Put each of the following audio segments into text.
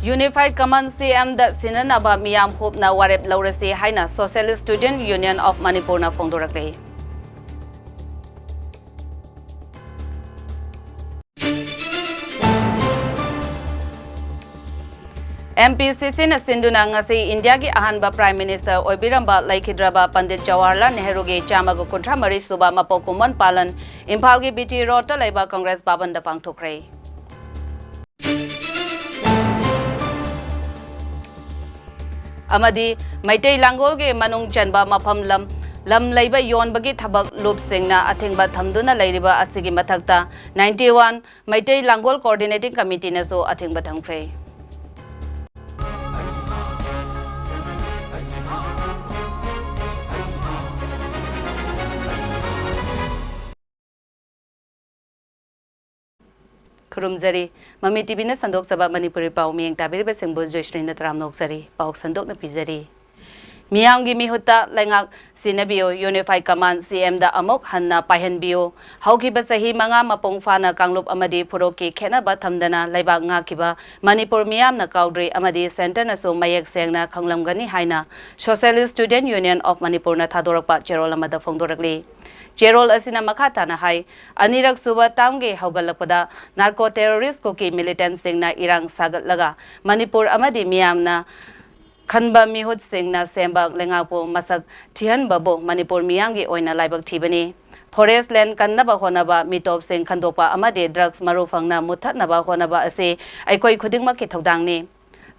Unified Command CM da sinanaba miyam hope na warep laurasi haina Socialist Student Union of Manipur na phongdorakle. MPCC na sinduna ngasi India ki ahanba Prime Minister Oibiramba Laikhidraba Pandit Jawaharlal Nehru ge chamago kuntra mari suba mapokuman palan Imphal ki BT Road ta laiba Congress Bhavan da pangthokre. Amadi Maitai Langol ge manung chanba mafam lam laiba yon bagi thabak loop singna athingba thamduna lairiba asigi mathakta 91 Maitai Langol Coordinating Committee na so athingba thamkhre. Kurumzari, Mami TV na sandok sa Manipuri pao miyang tabiri ba singbo JOYSHREE na tramnok sari, paok sandok na pizari. Miyang gimihuta langak sinabiyo Unified Command CM da amok hanna pahenbiyo, hauki ba sahi mga mapongfa na kanglup amadi puroki kena ba thamdana laibag nga kiba Manipur miyam na kaudri amadi center na so mayek seng na kanglamgani haina Socialist Student Union of Manipur na thadorak pa Jerol amada phongdorakli. Jerol asina makata na hay anirak suba tamge haugalakpada narco terrorist koki militant sing na irang sagat laga Manipur amadi miyam na Khanba mihut sing na sembak lengapo masak thihan babo Manipur miyangi oina laibak thibani forest land kannaba honaba mitop sing khandopa amade drugs marufang na muthatnaba honaba ase aikoi khudingma ki thodangni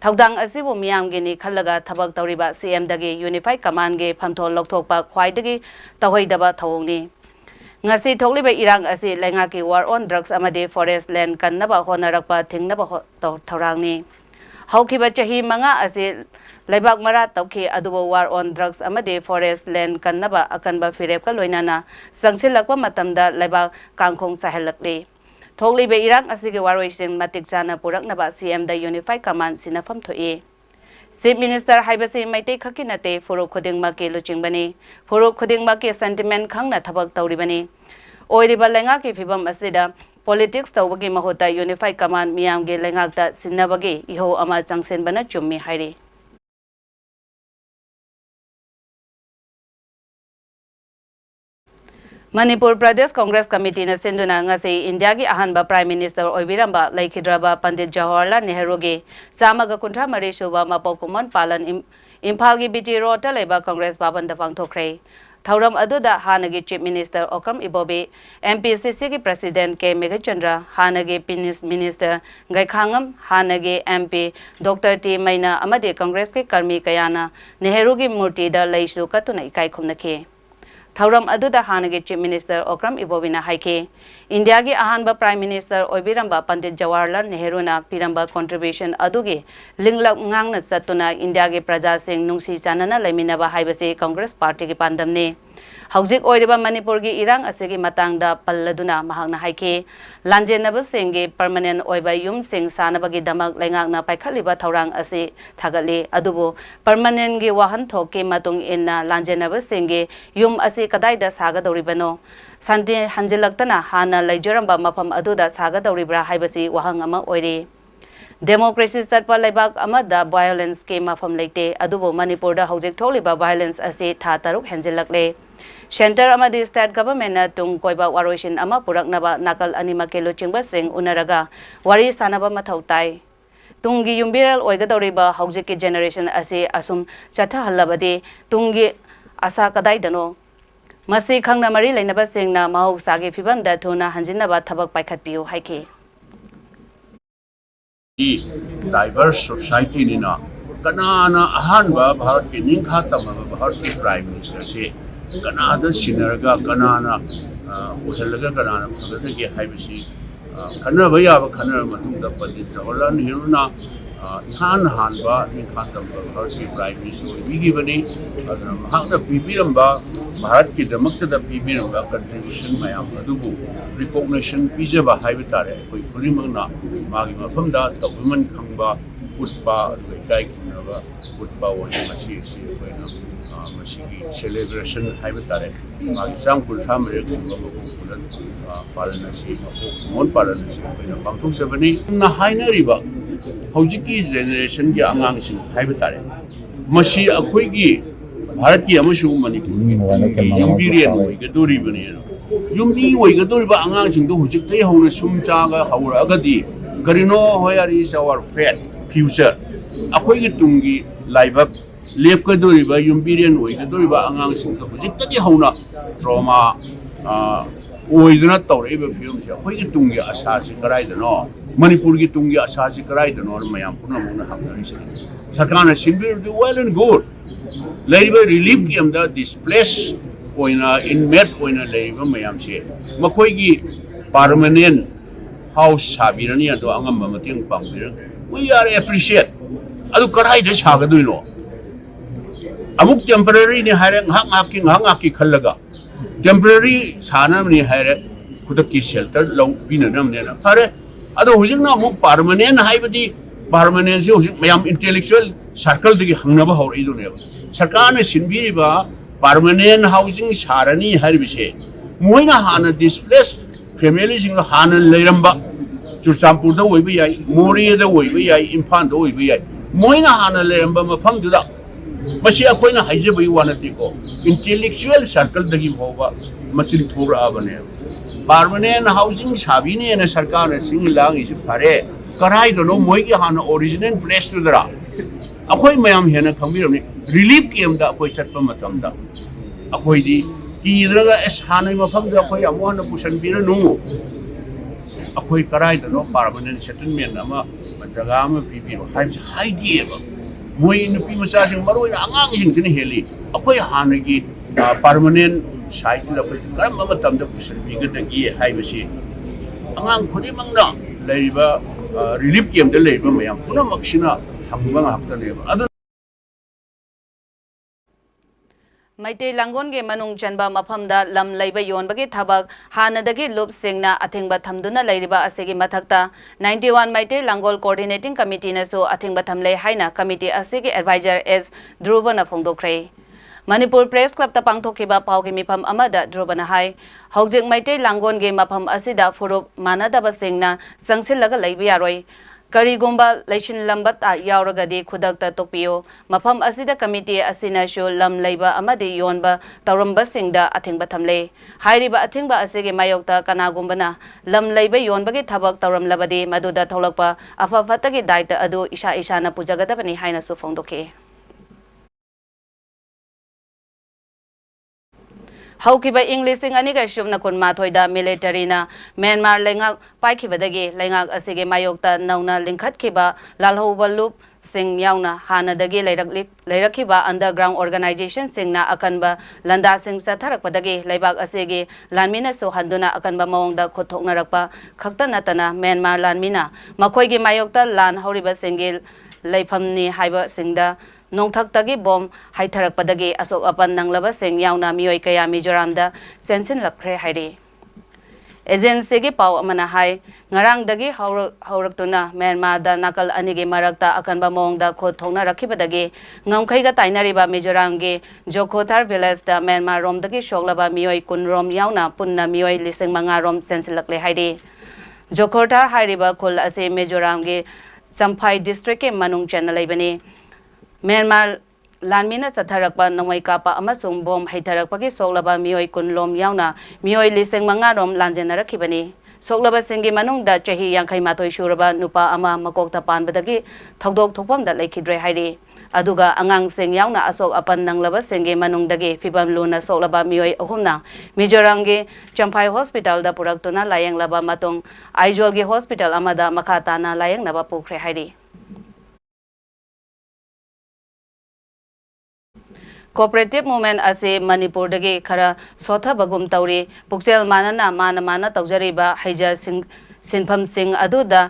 thodang asibu miyamgi ni khallaga thabak tawriba CM dagi Unified Command ge phamthol lokthokpa khwaidagi tawhoidaba thawongni ngasi thokliba irang ase lengaki war on drugs amade forest land kannaba honarakpa thingnaba thorangni haukiba chahi manga ase Laibak mara tauki adubo war on drugs amade forest land kannaba akanba firep ka loinana sangsilakpa matamda laibak kangkhong sahelakli thoklibe irang asige warwaising matik jana puraknaba CM da Unified Command sinafam thoi Chief Minister haibasi maitei khakinate furuk khudingma ke luchingbani furuk khudingma ke sentiment khangna thabak tawribani oiriba lenga ki phibam asida politics tawbagi mahuta Unified Command miyam ge lengakta sinnabagi iho ama changsen bana chummi hairi Manipur Pradesh Congress Committee na sinduna ngasi India ki ahanba Prime Minister Oibiramba Laikhidraba Pandit Jawaharlal Nehru ge samaga kuntra mari suba mapokuman palan Imphal ki BT Road ta laiba Congress Bhavan da pangthokre Thauram aduda hanagi Chief Minister Okram Ibobi MPCC ki President K Megachandra hanagi Minister Gaikhangam hanagi MP Dr T Maina amade Congress ke karmi kayana Nehru ki murti da laisu katuna ikai khumnakhe Thauram aduda hanagi Chief Minister Okram Ibobina haike India ki ahanba Prime Minister Oibiramba Pandit Jawaharlal Nehru na piramba contribution adugi linglak ngangna satuna India ki praja sing nungsi chanana laiminaba haibase Congress Party ki pandamne Haujik oiriba Manipur gi irang asegi matangda palladuna mahakna haike lanjenaba singge permanent oiba yum sing sanabagi damak lengakna paikhaliba thaurang ase thagali adubu permanent gi wahan thoke matung inna lanjenaba singge yum ase kadaida saga doribano sante hanjilaktana hana laijoramba mafam aduda saga doribra haibasi wahang ama oiri Democracy satpa laibak amada violence ke mafam leite adubo Manipur da haujik tholiba violence ase tha taruk hanjilakle Center amadi state government na tung koiba waroishin ama puraknaba nakal anima ke luchingba sing unaraga wari sanaba mathautai tungi yumbiral oigadoriba haujiki generation ase asum chatha hallabadi tungi asa kadai dano masi khangna mari lainaba singna mahau sage phibam da thuna hanjinaba thabak paikhatpiu haike diverse society nina kanana ahanba bharat ke ningkha tamaba bharat ke prime minister se kanada sinarga kanana uhelaga kanana phagata ke haibisi khana baya ba khana matunda Pandit Jawaharlal Nehru na ihan hanba ningkha tamaba bharat ke prime minister bigi bani adana mahakna pibiramba bharat ke damakta da pibiramba contribution mayam adubu recognition pijaba haibitare koi pulimangna magi mafamda tawman khangba utpa kai kunaba utpa wani masi si koina masigi celebration haibitare magi samkul samre kunba kulan palanasi mon palanasi koina bangthok sabani na hainariba हौजिकी generation की आंगांगसिंग highway तारे मसी अखोइगी भारत की अमसुंग मणिपुर की युम्बीरियन ओइगदोरिबने युम्बी ओइगदोरिबा आंगांगसिंग दो हुजिक तै हौना सुमचागा हौरागदी करिनो होयर is our fate future अखोइगी Tungi लाइबक लेपकदोरिबा युम्बीरियन ओइगदोरिबा आंगांगसिंग दो हुजिक तै हौना ट्रॉमा ओइदना तौरइबा फिल्मसे अखोइगी तुंगी आशासी कराइदनो मणिपुर की तुंगी आशासी कराइदनो मयाम पुनमुना हामनरिसे सरकार सिंबिर वेल एंड गुड लेरिबा रिलीफ की अमदा डिस्प्लेस ओइना इनमेट ओइना लेरिबा मयाम से मखोइगी परमानेंट हाउस साबिरनी अदो अंगम मतेंग पांगबिर वी आर एप्रिशिएट अदु कराइदे सागदुइनो अमुक टेम्पररी ने हारे ngak ki khallaga टेम्पररी सानमनी हारे खुदक की शेल्टर लौ पिननमने ना फारे अदो हुजिंगना अमुक परमानेंट हाइबदी परमानेंट से हुजिंग मयाम इंटेलेक्चुअल सर्कल दगी हंगनबा हौरइदुने सरकार ने सिनबिरिबा परमानेंट हाउसिंग सारनी हारिबिसे मोइना हाना डिस्प्लेस फैमिली सिंग हाना लेरंबा चुरचामपुर दा ओइबा याई मोरी दा ओइबा याई इम्फाल दा ओइबा याई मोइना हाना लेरंबा मफम दुदा मसी अखोइना हाइजेबई वानतिको इंटेलेक्चुअल सर्कल दगी भोबा मचिन थोराबने परमानेंट हाउसिंग साबिने ने सरकार ने सिंग लांग इस फारे कराई दनो मोइगी हाना ओरिजिनल प्लेस तुदरा अखोई मयाम हेना खंबिरमने रिलीफ केमदा अखोई चटपा मतमदा अखोइदी कीद्रगा एस हानै मफमदा अखोई अमोना पुसन बिरनु अखोई कराई दनो परमानेंट सेटलमेंट अमा जगह अमा पिबिरो हाइदिएबा मोइ नुपी मचासिंग मरोइ आंगांगिंग सिन हेली अखोई हानगी परमानेंट साइट दा अखोई करम मतमदा पुसन बिगदगी हाइबसी आंगांग खुदिमंगना लेरिबा रिलीफ केमदा लेरिबा मयाम पुनमक्सिना मैते लांगोन के मनुंग चनबा मफमदा लम लैबा योनबगे थबक हानदगी लुप सिंगना अथिंगबा थमदुना लैरिबा असेगी मथक्ता 91 मैते लांगोल कोऑर्डिनेटिंग कमिटी नसो अथिंगबा थमले हाइना कमिटी असेगी एडवाइजर एस ध्रुवना फोंदोखरे मणिपुर प्रेस क्लब ता पांगथोखिबा पावगी मिफम अमदा ध्रुवना हाई हौजिक मैते लांगोन के मफम असिदा फुरुप मानदबा सिंगना संगसिलगा लैबा यारोय करीगुंबा लैशिन लंबत यावरगदी खुदकता तोपियो मफम असिदा कमिटी असिनाशु लम लैबा अमदि योनबा तौरंबा सिंगदा अथिंगबा थमले हाइरिबा अथिंगबा असिगे मायोक्ता कनागुंबना लम लैबा योनबगे थबक तौरमलबदि मदुदा थौलकपा अफफतगे दायित्व अदु इशा इशाना पुजगदबनि हाइनासु फोंदोखे हौकिबा इंग्लिशिंग अनिगा शुमना कुनमाथोइदा मिलिटरीना म्यांमार लेंगाक पाइखिबदगी लेंगाक असिगे मायोक्ता नौना लिंखतखिबा लालहौबलुप सिंग यावना हानदगी लेरखिबा अंडरग्राउंड ऑर्गेनाइजेशन सिंगना अकनबा लंदा सिंग सथरकपदगी लेबाक असिगे लानमिना सोहंदुना अकनबा मवंगदा खुथोकनरकपा खक्ता नतना म्यांमार लानमिना मखोइगे मायोक्ता लान हौरिबा सिंगिल लेफमनी हाइबा सिंगदा नोंथक्तगी बॉम हाइथरकपदगी असोक अपन नंगलबा सिंग यावना मियोय कया मिजोरामदा सेंसिन लखरे हाइरी एजेंसी की पाव अमना high ngarangdagi haurakuna Myanmar nakal anigi marakta akanba mongda khot thongna rakhibadagi ngamkhaiga tainariba Mizoramgi Jokhothar village da Myanmar romdagi shoglaba mioi kunrom yauna punna mioi lising manga rom sensilakle haidi Jokhothar hairiba khul ase Mizoramgi Samphai district ke manung channel bani Myanmar Lanmina Satharakpa Namai Kapa Amasung Bom Haitarakpaki Soglaba Mioi Kunlom Yauna Mioi Lising Mangarom Lanjanarakibani Soglaba Singi Manung da Chahi Yankai Matoi Shuraba Nupa Ama Makokta Panbadagi Thogdok Thopam da Lakidre Haidi Aduga Angang Sing Yauna Asok Apan Nanglaba Singi Manung Dagi Fibam Luna Soglaba Mioi Ohumna Mizoramgi Champai Hospital da Puraktuna Layang Laba Matong Aijolgi Hospital Amada Makatana Layang Naba Pukre Haidi Cooperative movement ase Manipur dagi khara sotha bagum tauri pukchel manana mana taujariba haija sinpham sing aduda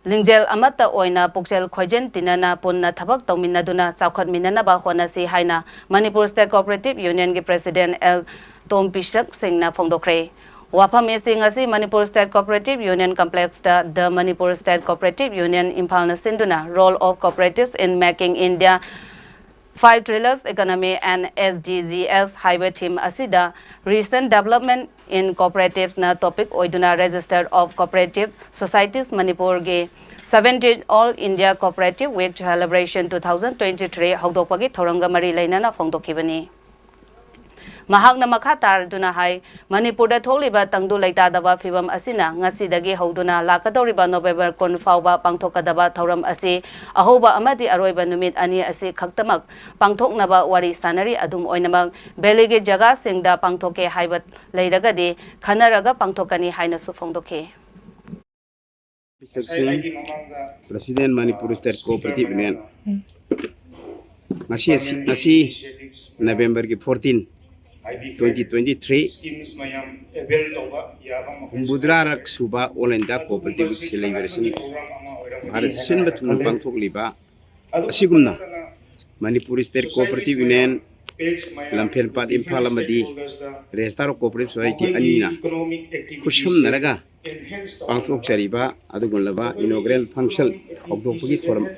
lingjel amata oina pukchel khoijen tinana punna thabak tawminaduna chawkhat minana ba hona si haina Manipur State Cooperative Union gi President L Tom Pisak Singna phongdokre Wapam Esing asi Manipur State Cooperative Union Complex da the Manipur State Cooperative Union Impal na sinduna role of cooperatives in making India 5 trillion economy and SDGs highway team asida recent development in cooperatives na topic oiduna register of cooperative societies Manipur ge 17th All India Cooperative Week Celebration 2023 haudoqpagi thoranga mari lainana phongdokhibani. Mahakna makha taraduna hai Manipurda tholiba tangdu leitadaba phibam asina ngasidagi hauduna lakadoriba November 10 fauba pangthokadaba thoram asi ahoba amadi aroiba numit ani asi khaktamak pangthoknaba wari sanari adum oinamak belige jaga singda pangthoke haibat leiragadi khanaraga pangthokani haina su phongdokhe. President Manipuri State Cooperative Union. Nasi November 14, 2023. Budra Suba All India Cooperative Celebration. Bharat Sin Batung Bangkok Liba. Asigumna Manipuri State Cooperative Union. Lampian Pat Impalamadi. Restaro Cooperative Society Anina. Kushum Naraga. Bangkok Chariba, Adugunlaba, inaugural function of the Pugi Forum.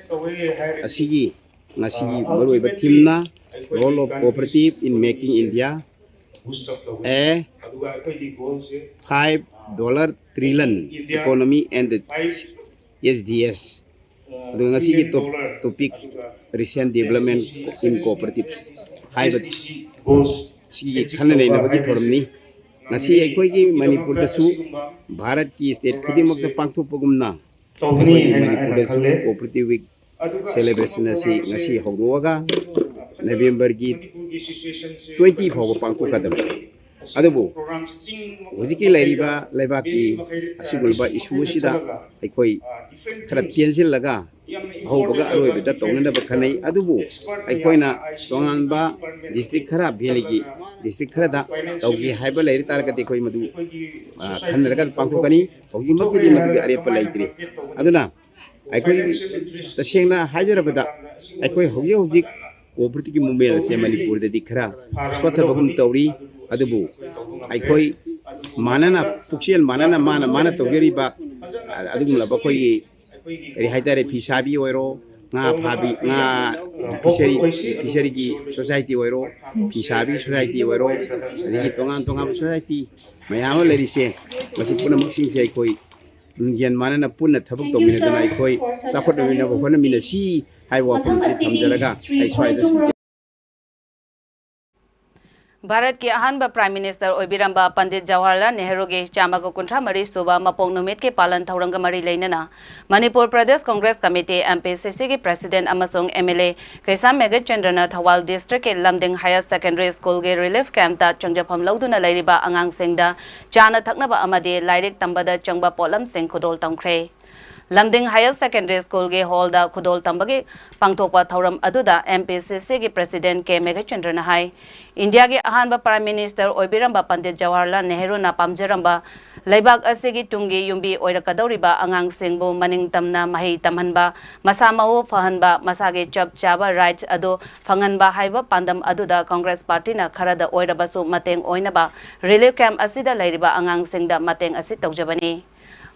Asigi, Nasi, Baruiba Timna, role of cooperative in making India a $5 trillion economy and the SDS. Nasi topic recent development in cooperatives. Hybrid Sigi Kanane Nabaki Forum. Nasi Equigi Manipur the Su, Bharat Ki State Kudimok the Pangtu Pogumna, Manipur the Su Cooperative Week celebration Nasi Hogoga, November 20 for Pangtu Kadam. Adabu, Waziki Lariba, Labaki, Asibulba Isushida, Equi, Karatian Laga, Hoboga Arroy with the Tonga Bakane, Adubu, Equina, Tonganba, District Karab, Heligi. District Karada, Togi Hyper Lady Targati Madu, Kanaka Pankani, Ogimaki Madu Arepa Lady. Aduna, I could the Shena Hyderabada, I could Hogi, Cooperative Mumbai, Manipur, the Dikara, Swatabum Tori, Adabu. I could Manana, Puxian Manana Mana, Mana Togeriba, Adumla Bakoi, Hydare Pisabi Oiro. Pabi Fishery Society Oiro, Pisabi Society Oiro, Tongan Society, Mayama Lady say, Masipuna Muxing say koi, Yan Manana Puna Tabuk Dominant Koi, Sakotamina Honamina Sea, I walk from Jaraga, I try this. Bharat ki ahanba Prime Minister Oibiramba Pandit Jawaharlal Nehru ge chamago kuntra mari suba mapong numit ke palan thauranga mari leinana Manipur Pradesh Congress Committee MPCC ge President amasung MLA Kaisam Megat Chandrana Thawal District ke Lamding Higher Secondary School ge Relief Camp ta changjapam lauduna lairiba angang singda chana thaknaba amade lairik tambada changba polam sing khudol tangkhre Lamding Higher Secondary School ge hall da khudol tambagi pangthokwa thauram aduda MPCC ge President K Megachandra na hai India ge ahanba Prime Minister Oibiramba Pandit Jawaharlal Nehru na pamjaramba laibak asigi tungi yumbi oirakadoriba angang singbu maning tamna mahi tamhanba masamaho fahanba masage chap chaba rights ado phanganba haiba pandam aduda Congress Party na kharada oirabasu mateng oinaba relief camp asida lairiba angang singda mateng asi tawjabani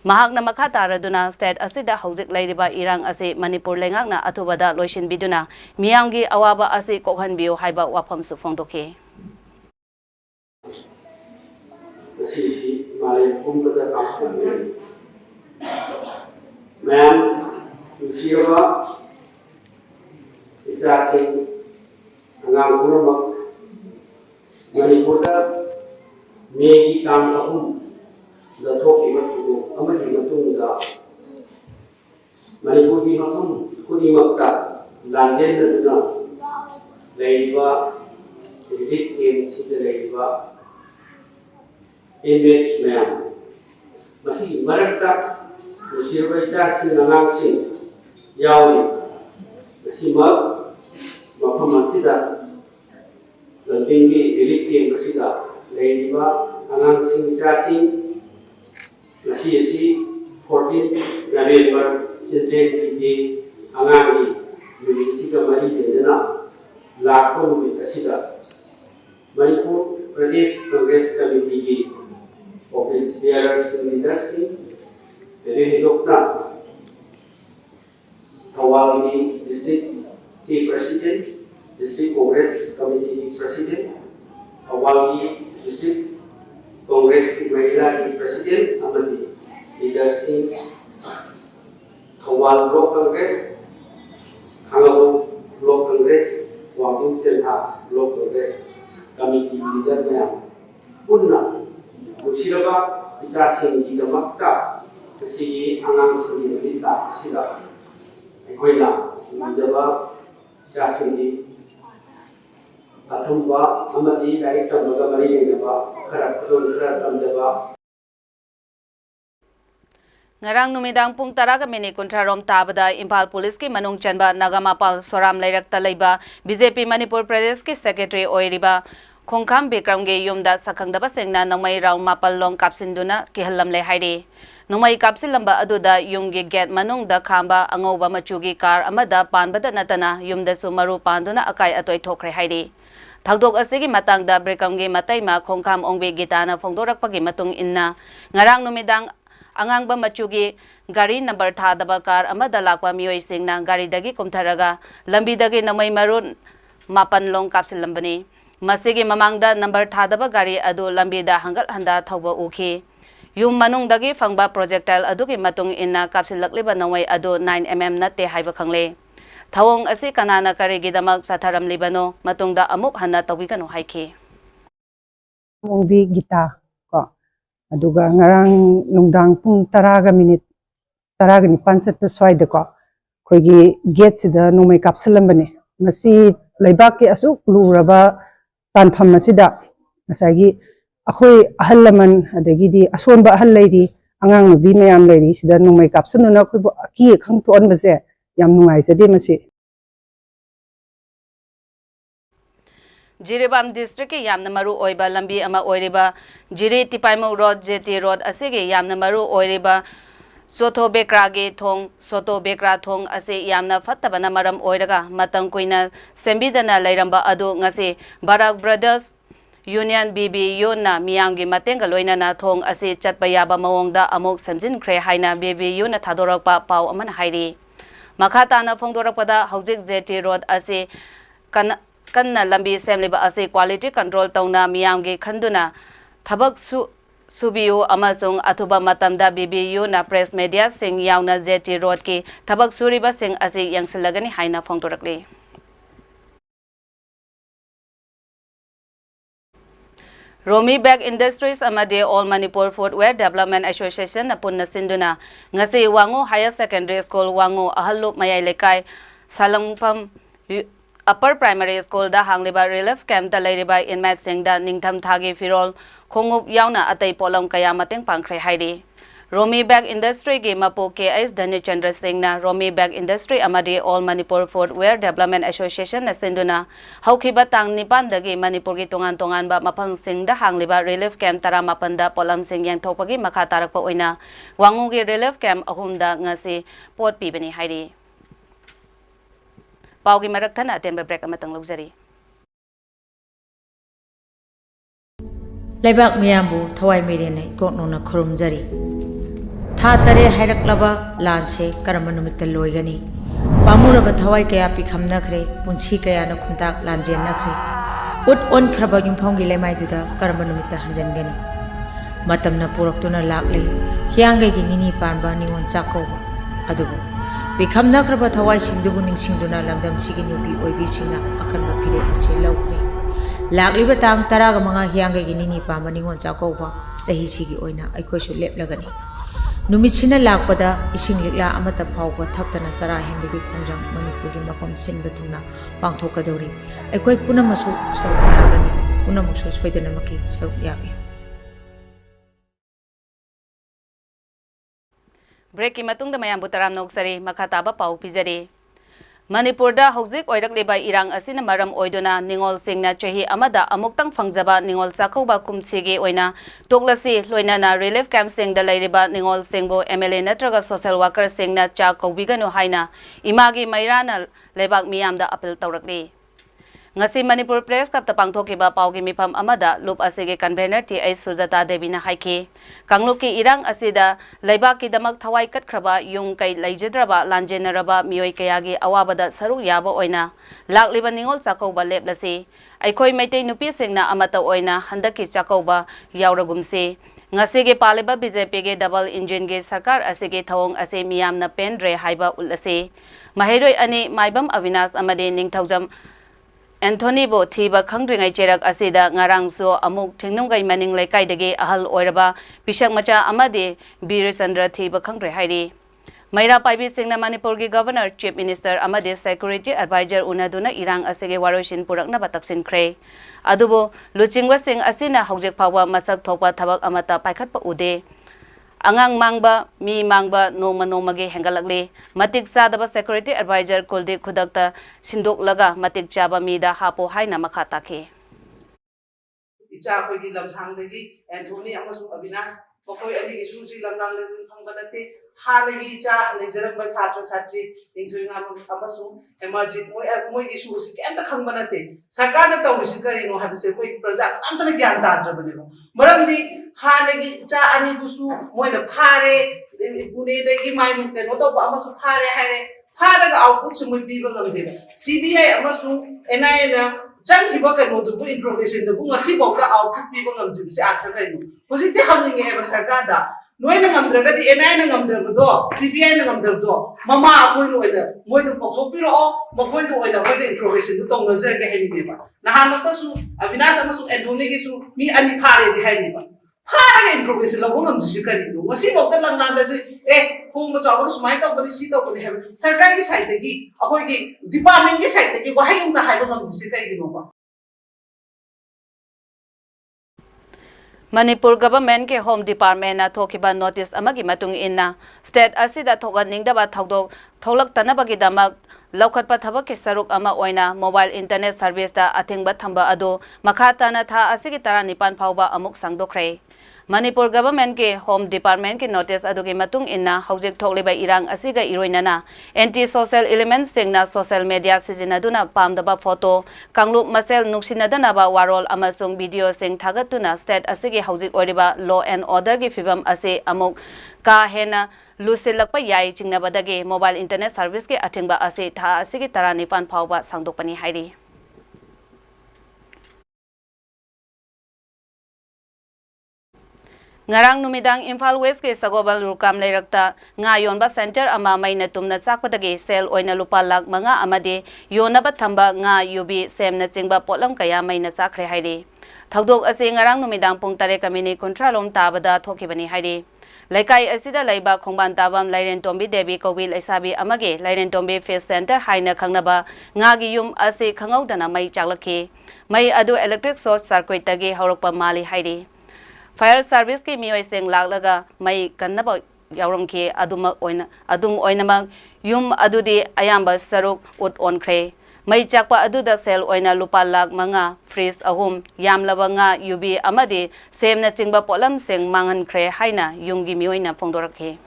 Mahakna makha taraduna state asida hauzik lairiba irang ase Manipur lengakna athubada loishin biduna miyamgi awaba ase kokhanbiu haiba wafam su phongdokhe Sisi malay kumpada kampan Ma'am Usiwa Isasing Angang Kurumak Manipurda Megi Kamkahum The Toki Matudu Amadi Matunda Manipuri Masum Kudimakta Lanjen Naduna Leiva Rik Game Sita Leiva Image Ma'am Masih Marakta Usiwa Isasing Angang Sing Yawi Masih Mag Mapamasida Lamdingi Rik Game Masida Leiva Angang Sing Isasing Nasi 14 November Children Day Angani Munisika Mari Dena Lakon with Asida Manipur Pradesh Congress Committee Office Bearers Leadership Delhi Dokta Thawali District President District Congress Committee President Thawali District Congress Mahila President Amadi Leadership Thawali Thawal Block Congress, Hangabu Block Congress, Wanging Tenta Block Congress, Committee Leader Mayam, Punna, Usiraba, Isasing di Damakta, Kasi Anang Sini Lita, Sida, Equina, Mandaba, Isasing di Atumba, Amadi, Director Magamari, Karakter, Ngarang numidang pung taraga mini kontrarom tabada Impal Police ki manung chanba Nagamapal Soram Lairakta Leiba BJP Manipur Pradesh ki Secretary Oiriba Khongkham Bikram ge yumda sakhangdaba sengna namai raung mapal long kapsinduna ki hallam le hairi namai kapsilamba aduda yumgi gate manung da khamba angoba machugi car amada panbada natana yumda su maru panduna akai atoi thokre hairi Thagdok asigi matangda Bikram ge mataima Khongkham ongbe gitana phongdorakpagi matung inna ngarang numidang Angang ba machugi gari number thadaba car amada lakwa miyoi singna gari dagi kumtharaga lambi dagi namai marun mapan long kapsil lambani masigi mamangda number thadaba gari adu lambi da hangal handa thauba ukhi yum manung dagi fangba projectile adu ki matung inna kapsil lakliba nawai adu 9mm natte haiba khangle thawong asi kanana kari gidamak satharam libano matungda amuk hanna tawigano haiki Mongbi gita aduga ngarang nungdang pung taraga minute taraga ni panchat pe swai de ko khoigi gate sida nomai kapsalam bane masi laibak ke asuk luraba tanpham masida masagi akhoi ahal laman adagi di asonba ahal leiri angang nubi mayam leiri sida nomai kapsanuna khoi bo aki khang to on base yam nungai jade masi Jiribam district ki yamna maru oiba lambi ama oiriba Jiri Tipaimau Road JT Road asige yamna maru oiriba Soto Bekra ge thong Soto Bekra thong ase yamna fattabana maram oiraga matang kuina sembidana lairamba adu ngase Barak Brothers Union BBU na miyangi matenga loinana thong ase chatpa yaba mawongda amok samjin khre haina BBU na thadorakpa pau amana hairi makata na phongdorakpada hojik JT Road ase kanna lambi semliba ase quality control tawna miyamgi khanduna thabak subiyu amasung athuba matamda BBU na press media sing yauna JT Road ki thabak suriba sing ase yangsilagani haina phongtorakli Romi Bag Industries amade All Manipur Footwear Development Association na punna sinduna ngasi Wango Higher Secondary School Wango ahallup mayai lekai salangpam Upper Primary School da hangliba relief camp da leiriba inmate singda ningtham thagi firol khongup yauna atai polam kaya mateng pangkhre hairi Romi Bag Industry ge mapo KS Dhani Chandra Singh na Romi Bag Industry amadi All Manipur Footwear Development Association na sinduna haukiba tang nipan dagi Manipur gi tongan ba mapang singda hangliba relief camp tara mapanda polam sing yang thokpagi makha tarakpa oina wangu gi relief camp ahumda ngasi pot pibani hairi Paugi marakthana atemba break amatang lugzari Laibak miyambu thawai mirene koknona khurumjari tha tare hairaklaba lanse karamanumita loigani pamuraba thawai kaya pikhamnakhre punchi kaya na khuntak lanjennakhre ut on khraba yumphongi lemai duda karamanumita hanjangani matamna puraktuna lakle hiangai gi nini panba ningon chako adubu Bikhamnakraba thawai singdubu ningsingduna lamdam sigi nubi oibi singna akanba phire ase laukre lakliba tang taraga manga hiangai gi nini pama ningon chakauba sahi sigi oina aikoisu leplagani numitchina lakpada ising likla amata phawba thaktana sara hembigi khongjang manipurgi mapam sinba thuna pangthokadori aikoi punamasu saruk yagani punamusu soidana maki saruk yabi Break ki matungda mayam butaram noksari makhataba pau pijari Manipurda hojik oirakleba irang asina maram oidona ningol singna chahi amada amuktang fangjaba ningol sakauba kumchigi oina toklasi loinana relief camp singda lairiba ningol singbo MLA natraga social worker singna cha kaubigano haina imagi mairana lebak miyamda appeal tawrakli ngasi Manipur Press Club tapangthokiba paugi mifam amada loop asige convener TH Sujata Devi na haiki kangluki irang asida laibaki damak thawai katkraba yung kai laijedraba lanjenaraba mioi kayagi awabada saruk yaba oina lakliba ningol chakauba leplasi aikoi maitei nupi singna amata oina handaki chakauba yauragumse ngasige paleba BJP ge double engine ge sarkar asige thawong ase miyamna pendre haiba ulase mahiroi ani maibam Avinash amade ningthaujam Anthony bo thiba khangringai cherak asida ngarang so amuk thingnungai maning lekai ahal oiraba pisak macha amade Birchandra thiba khangre hairi Maira Paibi Singna Manipur gi Governor Chief Minister amade Security Advisor unaduna irang asige waroshin purakna bataksin kre adubo luchingwa sing asina hojek phawa masak thokpa thabak amata paikhatpa ude angang mangba mi mangba noma ge hengalakle matik sadaba Security Advisor Kuldeep khudakta sindok laga matik chaba mi da hapo haina makha takhe icha ko gi lamsangdagi Anthony amasung Avinash makoi ani gi suji lamnang le phangbanate hanagi cha lejaramba satra satri ingthuinga amasung emerging moi gi suji kenta khangbanate sarkar na tawisi kari no habise koi praja amtana gyan ta drabane maramdi hanagi cha ani dusu moina phare pune dagi mai mukte no to amasu phare haire pharaga output se moi biba ngamde CBI amasu NI na jang hiba ka no du interrogation da bunga si bokta output biba ngamde se athra kai no hojite hamninge eba sarkar da noi na ngamdraga di NI na ngamdraga do CBI na ngamdraga do mama akoi no ida moi du pokso piro makoi do ida moi interrogation du tong na zer ga heni ba na han makta su Avinash amasu Anthony gi su mi ani phare di hairi ba pharaga interrogation lo ngam du sikari no ngasi bokta lang lang da ji hung ma chaw sumai taw bali si taw bali have sarkar gi side gi akoi gi department gi side gi wahai um da hai ba ngam du sikai gi no ba Manipur Government ke Home Department na thokiba notice amagi matung inna state asida thogan ningdaba thaudok tholak tanabagi damak laukhatpa thabak ke saruk ama oina mobile internet service da athengba thamba ado makhata na tha asigi tara nipan phawba amuk sangdokre Manipur Government ke Home Department ke notice adugi matung inna hojek thokleba irang asiga iroinana anti social elements singna social media sizinaduna pamdaba photo kanglup masel nuksinadana ba warol amasung video sing thagatuna state asigi hojik oriba law and order gi fibam ase amuk ka hena lusilakpa yai chingnabadagi mobile internet service ke athengba ase tha asigi tarani pan phawba sangdokpani hairi Ngarang numidang Imphal West ke Sagobal Rukam Leirakta nga yonba center ama may natumna sakpadagi sel oina lupa lag mga amade yonaba thamba nga yubi sem na chingba potlam kaya may nasakre hairi thagdok ase ngarang numidang pung tare kamini kontralom tabada thokibani hairi Laikai asida laiba khongban tabam Lairen Tombi Devi Kowil Isabi amage Lairen Tombi Face Center haina khangnaba ngagi yum ase khangaudana mai chaklakhi mai adu electric source circuit tagi horokpa mali hairi Fire service ki miyoi sing laglaga mai kannaba yaurangki adum oinamag yum adudi ayamba saruk ut onkre mai chakpa aduda sel oina lupa lag mga freeze ahum yamlaba nga yubi amadi semna chingba polam sing mangan kre haina yunggi miyoi na phongdorakhe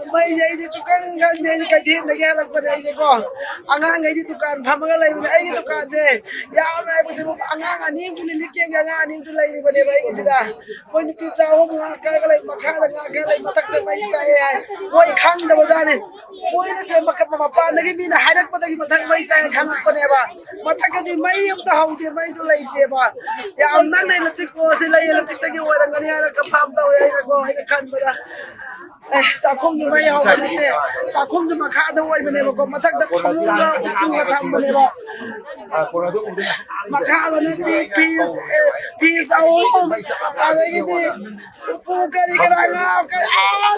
May day di tukang gan day kadin nagyalag pa day ko. Angang ay di tukan pamagalay mo ay di tukan je. Ya ay pati mo angang anim to lilikya nga anim to lay ni ba bay sila. Ko ni pita ho mga kagalay makala nga kagalay matak na may say ay. Ko khang da bazane. Ko na sa makapapa nagi mina harak pa tagi matak may say khang ko ne ba. Matak di may yung tahaw di may to lay je ba. Ya amnan na electric ko sila electric tagi wala ngani ara ka pam daw ay ko ay kan ba. Sakum ni may hawa nite sakum ni makada way mane ko matak da khunga ukunga thambane ba makada ni peace awom ada ini upu kari karanga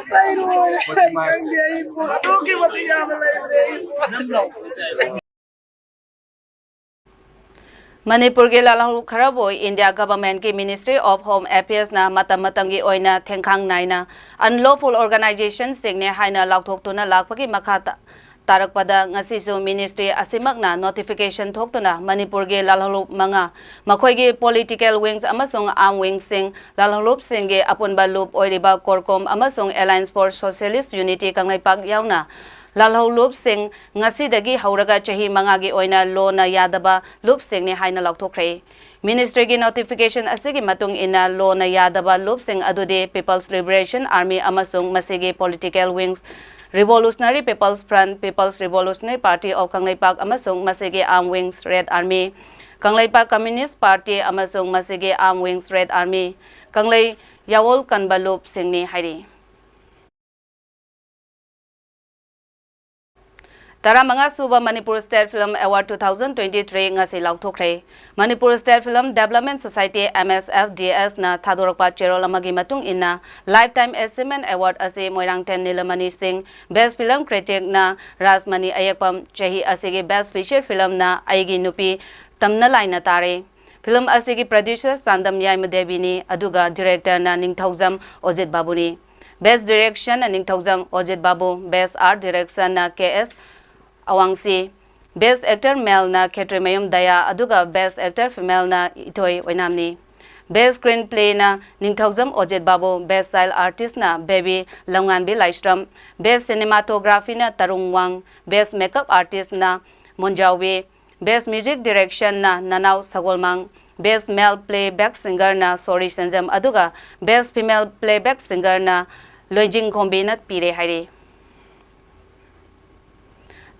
sai ro kan dei ko to ki mati ya malai dei Manipur ke lalahu kharaboi India government ke Ministry of Home Affairs na matam-matangi oina thengkhang naina unlawful organization singne haina laukthok-tuna lakpagi makha tarakpada ngasisu ministry asimakna notification thoktuna Manipur ke lalahu manga makhoi ge political wings amasung arm wings sing lalahu singge apunba loop oiriba korkom amasung Alliance for Socialist Unity kangai pak yauna Lalho Loop Singh ngasi dagi hauraga chahi mangagi oina lo na yadaba Loop Singh ni haina laukthokre Ministry gi notification asigi matung ina lo na yadaba Loop Singh adude People's Liberation Army amasung masigi political wings Revolutionary People's Front People's Revolutionary Party of Kanglaipak amasung masigi arm wings Red Army Kanglaipa Communist Party amasung masige Armed Wings Red Army Kanglai Yawol Kanbalup singni hairi. Tara mga suba Manipur State Film Award 2023 ngasi lauthokre. Manipur State Film Development Society MSFDS na thadorokpa cherol amagi matung inna Lifetime Achievement Award ase Moirang Ten Nilamani Singh Best Film Critic na Rasmani Ayakpam chahi asige Best Feature Film na Aigi Nupi Tamna Laina Tare. Film asige producer Sandam Yaimadevini aduga director na Ningthauzam Ojit Babuni. Best Direction na Ningthauzam Ojit Babu. Best Art Direction na KS Awangsi. Best Actor Male na Ketrimayum Daya aduga Best Actor Female na Itoy Wainamni. Best Screenplay na Ningthauzam Ojit Babu. Best Style Artist na Baby Langanbi Laistram. Best Cinematography na Tarung Wang. Best Makeup Artist na Monjawi. Best Music Direction na Nanaw Sagolmang. Best Male Playback Singer na Sori Senjam aduga Best Female Playback Singer na Loijing Kombinat Pire Hairi.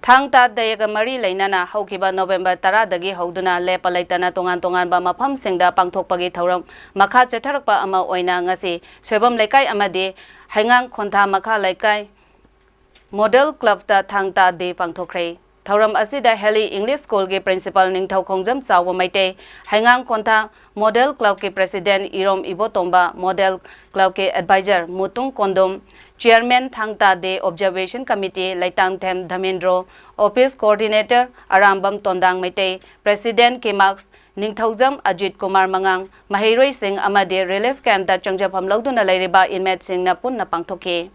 Thang ta dayaga mari lainana haukiba November 10 dagi hauduna lepa laitana tongan ba mafam singda pangthokpagi thauram makha chatharakpa ama oina ngasi soibam laikai amadi haingang khontha makha laikai model club ta thang ta de pangthokre thauram asida Heli English School ge principal Ningthau Khongjam Chawa Maite haingang khontha model club ke president Irom Ibotomba model club ke advisor Mutung Kondom Chairman Thangta De Observation Committee Laitang Them Dhamendro Office Coordinator Arambam Tondang Maite President Kimax Ningthauzam Ajit Kumar Mangang Mahiroi Singh amade Relief Camp da Changjapam Lauduna Lairiba Inmate Singh na punna pangthoke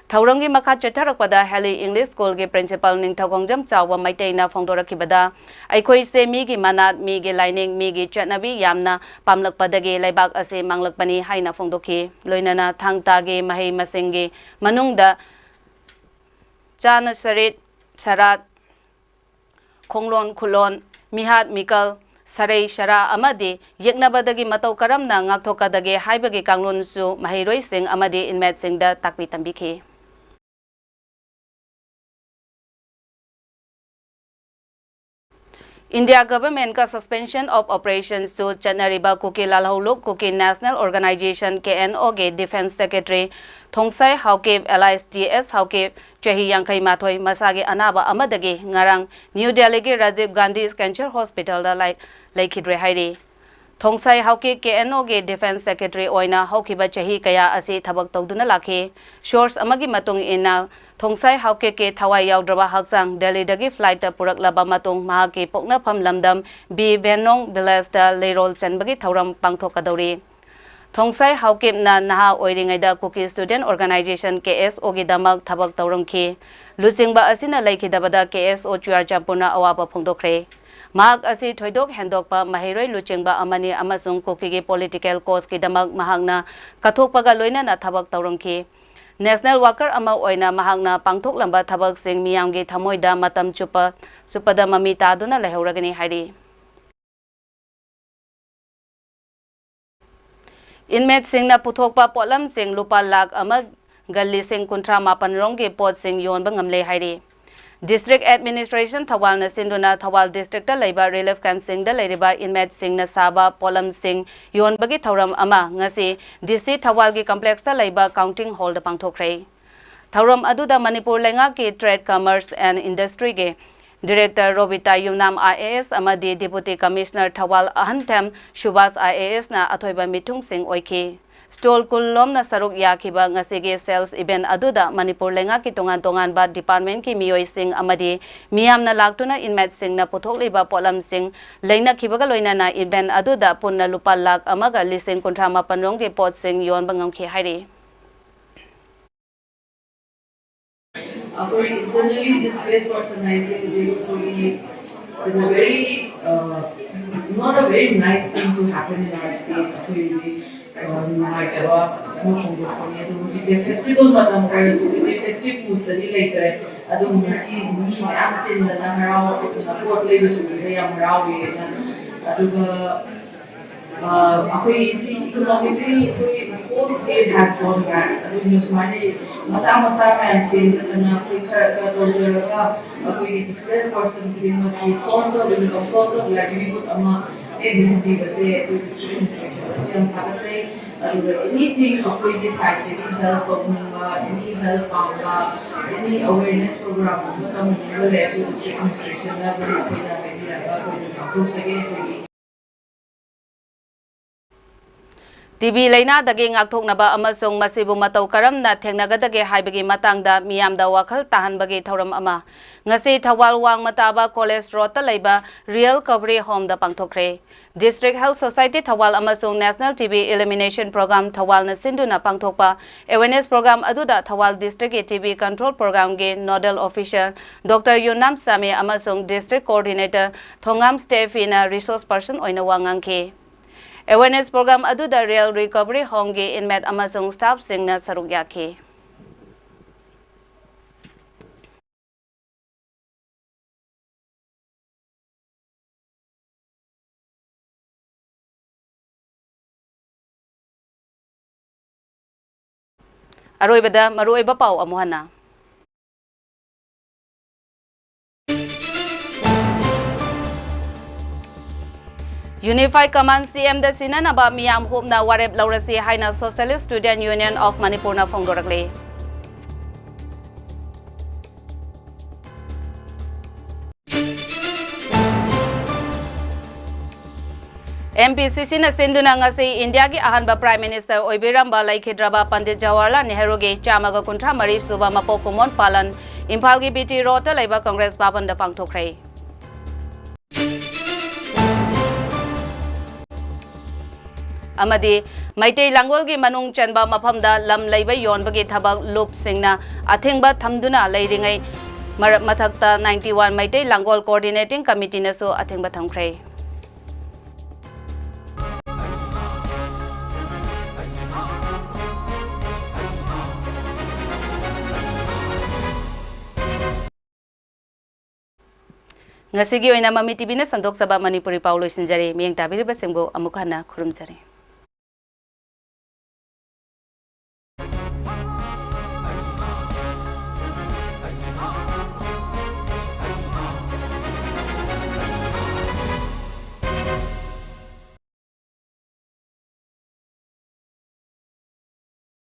Thaurangi makha chatharakpada Heli English School ge principal Ningthau Khongjam Chawa Maite na phongdorakibada aikhoi se mi gi manat mi gi lining mi gi chatnabi yamna pamlakpadagi laibak ase manglakpani haina phongdokhi loinana thangta ge mahei masing ge manungda chana sarit sarat khonglon khulon mihat mikal Sarai Shara amadi yeknabadagi matau karamna ngakthokadagi haibagi kanglon su mahiroi sing amadi inmate sing da takpi tambikhi India government ka suspension of operations to Chanariba Kuki Lalhauluk Kuki National Organization KNO ge Defense Secretary Thongsai Haukip LISTS Haukip Chahi Yangkai Mathoi Masage Anaba Amadagi Ngarang New Delhi ge Rajiv Gandhi Cancer Hospital da Laikhidre Hairi Thongsai Hauki KNO ge Defense Secretary Oina Haukiba Chahi Kaya Asi Thabak Tawduna Lakhi Source amagi matung ina Thongsai Hauke ke Thawai Yaudraba Haksang Delhi dagi flight ta puraklaba matung mahaki pokna pham lamdam B Benong Bilasta Leirol Chanbagi Thauram Pangthokadori Thongsai Hauke na naha oiringaida Kuki Student Organization KSO gi damak thabak tawramkhi Lusingba asina laikhidabada KSO chuar champuna awaba phongdokre Mahak asi thoidok hendokpa mahiroi luchingba amani amasung Kuki gi political cause ki damak mahakna kathokpaga loina na thabak tawramkhi National Worker ama oina mahakna pangthok lamba thabak sing miyamgi thamoida matam chupada mami taduna lehauragani hairi Inmate sing na puthokpa potlam sing lupa lak ama galli sing kuntra mapan ronggi pot sing yonba ngamle hairi District Administration Thawal na sinduna Thawal District da laiba Relief Camp sing da lairiba inmate sing na saba polam sing yon bagi thauram ama ngasi DC Thawal gi complex da laiba counting hall da pangthokre thauram aduda Manipur lenga ki Trade Commerce and Industry ge Director Robita Yumnam IAS amadi Deputy Commissioner Thawal Ahanthem Shubhas IAS na athoiba mitung sing oikhi Stol kullom na saruk yakiba ngasige sales event aduda Manipur lenga ki tongan ba department ki miyoi sing amadi miyam na laktuna inmate sing na puthok liba polam sing leina khibaga loina na event aduda punna lupa lak amaga lising kunthama panrong ki pot sing yon bangam khi hairi For internally displaced person, I think is a very not a very nice thing to happen in our state. Like festival matam festive food later. Adum si ni amtin na harao na port labor si yam harao aduga economically, the whole state has gone back. I mean, displaced person the source of income, source of livelihood, anything of the side, any help of any help any awareness program, district administration level, TB laina dagi ngakthoknaba amasung masibu matau karamna thengnagadage haibagi matangda miyamda wakhal tahanbagi thoram ama ngasi thawal wang mataba college road ta leiba real recovery home da pangthokre district health society thawal amasung national TB elimination program thawal na sinduna pangthokpa awareness program aduda thawal district TB control program ge nodal officer Dr Yunam Sami amasung district coordinator Thongam Stefina resource person oina wangangke Awareness program aduda real recovery home ge inmate amasung staff singna saruk yake. Aroibada maruoiba pau amuhana. Unified Command CM da sinanaba miyam hupna warep laurasi haina Socialist Student Union of Manipur na phongdorakle. MPCC na sinduna ngasi India gi ahanba Prime Minister oibiramba laikhidraba Pandit Jawaharlal Nehru ge chamaga kuntra mari suba mapo kumon palan Imphal gi BT Road ta leiba Congress Bhavan da pangthokre. Amadi Maitei Langol gi manung chanba maphamda lam leiba yonbagi thabak loop singna athingba thamduna leiringai mathakta 91 Maitei Langol coordinating committee na so athingba thamkhre. Ngasigi oina MAMI TV na sandok saba Manipuri Paulo Sinjari miyang tabiri basengbo amukhana khurumjari.